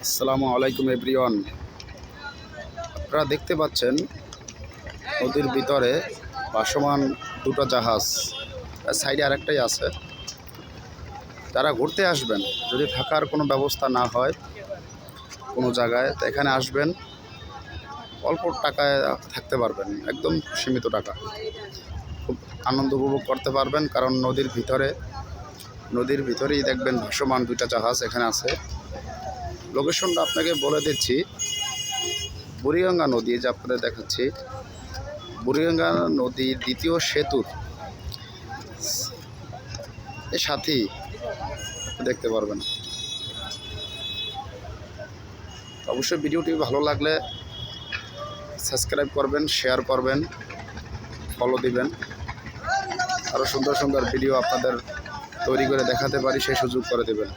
আসসালামু আলাইকুম এভরিওয়ান। আপনারা দেখতে পাচ্ছেন নদীর ভিতরে ভাসমান দুটো জাহাজ, সাইডে আরেকটাই আছে। যারা ঘুরতে আসবেন, যদি থাকার কোনো ব্যবস্থা না হয় কোনো জায়গায়, তো এখানে আসবেন, অল্প টাকায় থাকতে পারবেন, একদম সীমিত টাকা, খুব আনন্দ উপভোগ করতে পারবেন। কারণ নদীর ভিতরেই দেখবেন ভাসমান দুইটা জাহাজ এখানে আছে। লোকেশনটা আপনাকে বলে দিচ্ছি, বুড়িগঙ্গা নদী, যে আপনাদের দেখাচ্ছি, বুড়িগঙ্গা নদীর দ্বিতীয় সেতুর এর সাথেই দেখতে পারবেন। অবশ্যই ভিডিওটি ভালো লাগলে সাবস্ক্রাইব করবেন, শেয়ার করবেন, ফলো দিবেন। আরও সুন্দর সুন্দর ভিডিও আপনাদের তৈরি করে দেখাতে পারি, সেই সুযোগ করে দেবেন।